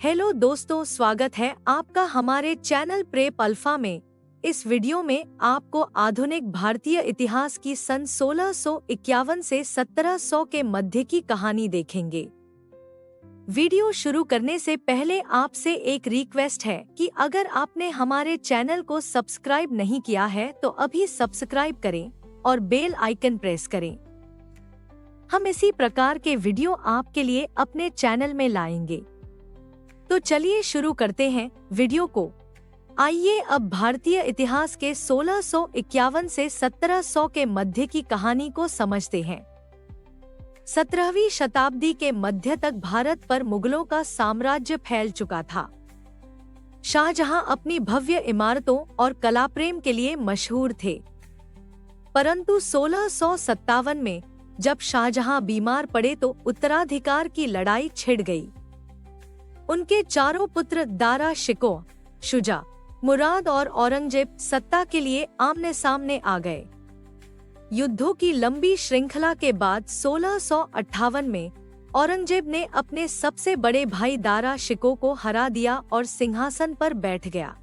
Hello दोस्तों, स्वागत है आपका हमारे चैनल प्रेप अल्फा में। इस वीडियो में आपको आधुनिक भारतीय इतिहास की सन 1651 से 1700 के मध्य की कहानी देखेंगे। वीडियो शुरू करने से पहले आपसे एक रिक्वेस्ट है कि अगर आपने हमारे चैनल को सब्सक्राइब नहीं किया है तो अभी सब्सक्राइब करें और बेल आइकन प्रेस करें। हम इसी प्रकार के वीडियो आपके लिए अपने चैनल में लाएंगे। तो चलिए शुरू करते हैं वीडियो को। आइए अब भारतीय इतिहास के 1651 से 1700 के मध्य की कहानी को समझते हैं। 17वीं शताब्दी के मध्य तक भारत पर मुगलों का साम्राज्य फैल चुका था। शाहजहां अपनी भव्य इमारतों और कलाप्रेम के लिए मशहूर थे, परंतु 1657 में जब शाहजहां बीमार पड़े तो उत्तराधिकार की लड़ाई छिड़ गई। उनके चारों पुत्र दारा शिकोह, शुजा, मुराद और औरंगजेब सत्ता के लिए आमने सामने आ गए। युद्धों की लंबी श्रृंखला के बाद 1658 में औरंगजेब ने अपने सबसे बड़े भाई दारा शिकोह को हरा दिया और सिंहासन पर बैठ गया।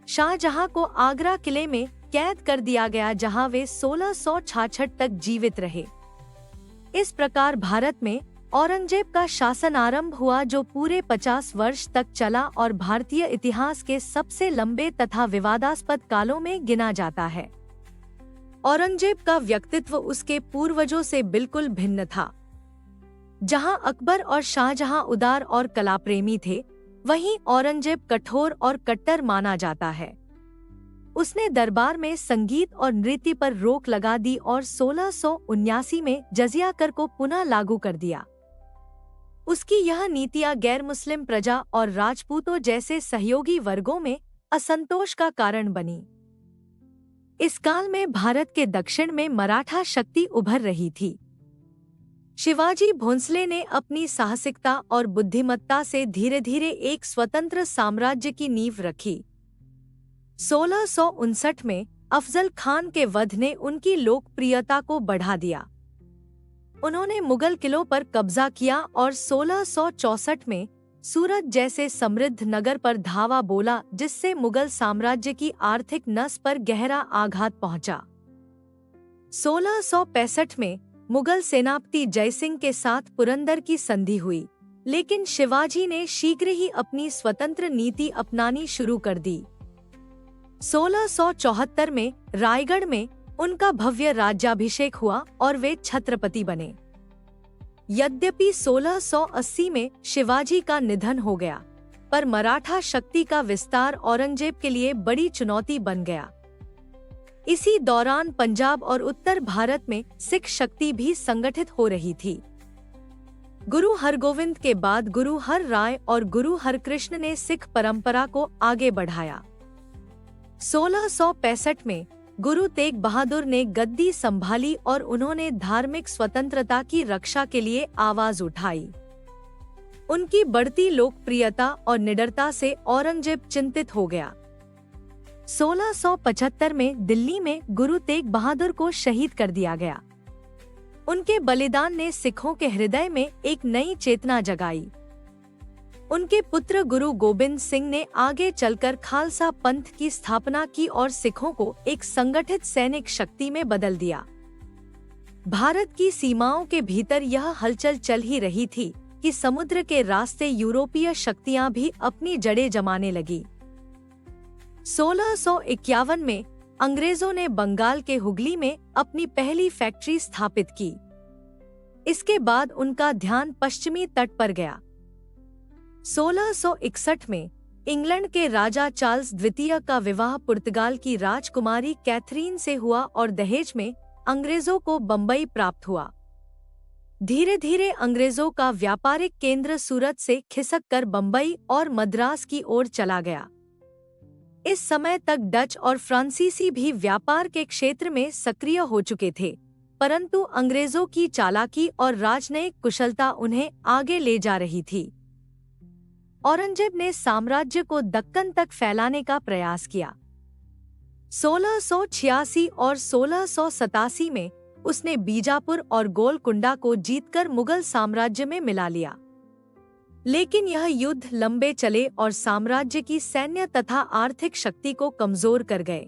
शाहजहां को आगरा किले में कैद कर दिया गया, जहां वे 1666 तक जीवित रहे। इस प्रकार भारत में औरंगजेब का शासन आरंभ हुआ, जो पूरे 50 वर्ष तक चला और भारतीय इतिहास के सबसे लंबे तथा विवादास्पद कालों में गिना जाता है। औरंगजेब का व्यक्तित्व उसके पूर्वजों से बिल्कुल भिन्न था। जहां अकबर और शाहजहां उदार और कलाप्रेमी थे, वहीं औरंगजेब कठोर और कट्टर माना जाता है। उसने दरबार में संगीत और नृत्य पर रोक लगा दी और 1679 में जजिया कर को पुनः लागू कर दिया। उसकी यह नीतियां गैर मुस्लिम प्रजा और राजपूतों जैसे सहयोगी वर्गों में असंतोष का कारण बनी। इस काल में भारत के दक्षिण में मराठा शक्ति उभर रही थी। शिवाजी भोंसले ने अपनी साहसिकता और बुद्धिमत्ता से धीरे धीरे एक स्वतंत्र साम्राज्य की नींव रखी। 1659 में अफजल खान के वध ने उनकी लोकप्रियता को बढ़ा दिया। उन्होंने मुगल किलों पर कब्जा किया और 1664 में सूरत जैसे समृद्ध नगर पर धावा बोला, जिससे मुगल साम्राज्य की आर्थिक नस पर गहरा आघात पहुंचा। 1665 में मुगल सेनापति जयसिंह के साथ पुरंदर की संधि हुई, लेकिन शिवाजी ने शीघ्र ही अपनी स्वतंत्र नीति अपनानी शुरू कर दी। 1674 में रायगढ़ में उनका भव्य राज्याभिषेक हुआ और वे छत्रपति बने। यद्यपि 1680 में शिवाजी का निधन हो गया, पर मराठा शक्ति का विस्तार औरंगजेब के लिए बड़ी चुनौती बन गया। इसी दौरान पंजाब और उत्तर भारत में सिख शक्ति भी संगठित हो रही थी। गुरु हरगोविंद के बाद गुरु हर राय और गुरु हरकृष्ण ने सिख परंपरा को आगे बढ़ाया। 1665 में गुरु तेग बहादुर ने गद्दी संभाली और उन्होंने धार्मिक स्वतंत्रता की रक्षा के लिए आवाज उठाई। उनकी बढ़ती लोकप्रियता और निडरता से औरंगजेब चिंतित हो गया। 1675 में दिल्ली में गुरु तेग बहादुर को शहीद कर दिया गया। उनके बलिदान ने सिखों के हृदय में एक नई चेतना जगाई। उनके पुत्र गुरु गोबिंद सिंह ने आगे चलकर खालसा पंथ की स्थापना की और सिखों को एक संगठित सैनिक शक्ति में बदल दिया। भारत की सीमाओं के भीतर यह हलचल चल ही रही थी कि समुद्र के रास्ते यूरोपीय शक्तियां भी अपनी जड़ें जमाने लगी। 1651 में अंग्रेजों ने बंगाल के हुगली में अपनी पहली फैक्ट्री स्थापित की। इसके बाद उनका ध्यान पश्चिमी तट पर गया। 1661 में इंग्लैंड के राजा चार्ल्स द्वितीय का विवाह पुर्तगाल की राजकुमारी कैथरीन से हुआ और दहेज में अंग्रेजों को बंबई प्राप्त हुआ। धीरे धीरे अंग्रेजों का व्यापारिक केंद्र सूरत से खिसककर बंबई और मद्रास की ओर चला गया। इस समय तक डच और फ्रांसीसी भी व्यापार के क्षेत्र में सक्रिय हो चुके थे, परंतु अंग्रेजों की चालाकी और राजनयिक कुशलता उन्हें आगे ले जा रही थी। औरंगजेब ने साम्राज्य को दक्कन तक फैलाने का प्रयास किया। 1686 और 1687 में उसने बीजापुर और गोलकुंडा को जीतकर मुगल साम्राज्य में मिला लिया। लेकिन यह युद्ध लंबे चले और साम्राज्य की सैन्य तथा आर्थिक शक्ति को कमजोर कर गए।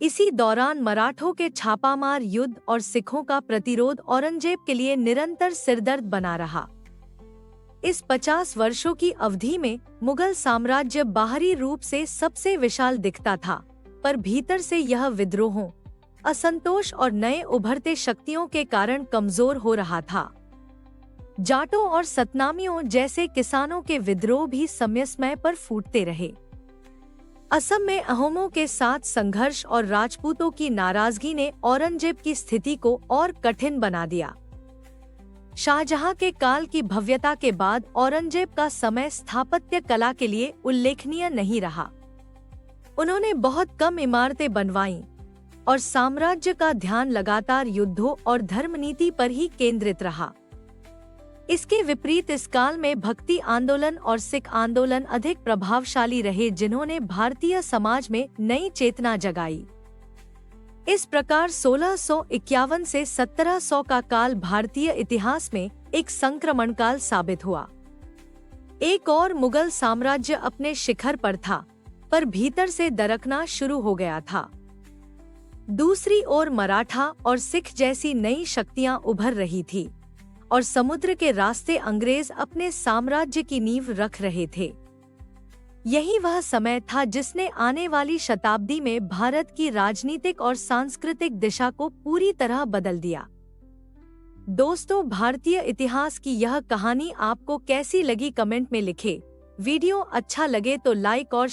इसी दौरान मराठों के छापामार युद्ध और सिखों का प्रतिरोध औरंगजेब के लिए निरंतर सिरदर्द बना रहा। इस 50 वर्षों की अवधि में मुगल साम्राज्य बाहरी रूप से सबसे विशाल दिखता था, पर भीतर से यह विद्रोहों, असंतोष और नए उभरते शक्तियों के कारण कमजोर हो रहा था। जाटों और सतनामियों जैसे किसानों के विद्रोह भी समय समय पर फूटते रहे। असम में अहोमों के साथ संघर्ष और राजपूतों की नाराजगी ने औरंगजेब की स्थिति को और कठिन बना दिया। शाहजहां के काल की भव्यता के बाद औरंगजेब का समय स्थापत्य कला के लिए उल्लेखनीय नहीं रहा। उन्होंने बहुत कम इमारतें बनवाईं और साम्राज्य का ध्यान लगातार युद्धों और धर्मनीति पर ही केंद्रित रहा। इसके विपरीत इस काल में भक्ति आंदोलन और सिख आंदोलन अधिक प्रभावशाली रहे, जिन्होंने भारतीय समाज में नई चेतना जगाई। इस प्रकार 1651 से 1700 का काल भारतीय इतिहास में एक संक्रमण काल साबित हुआ। एक और मुगल साम्राज्य अपने शिखर पर था, पर भीतर से दरकना शुरू हो गया था। दूसरी ओर मराठा और सिख जैसी नई शक्तियां उभर रही थी और समुद्र के रास्ते अंग्रेज अपने साम्राज्य की नींव रख रहे थे। यही वह समय था जिसने आने वाली शताब्दी में भारत की राजनीतिक और सांस्कृतिक दिशा को पूरी तरह बदल दिया। दोस्तों, भारतीय इतिहास की यह कहानी आपको कैसी लगी कमेंट में लिखें। वीडियो अच्छा लगे तो लाइक और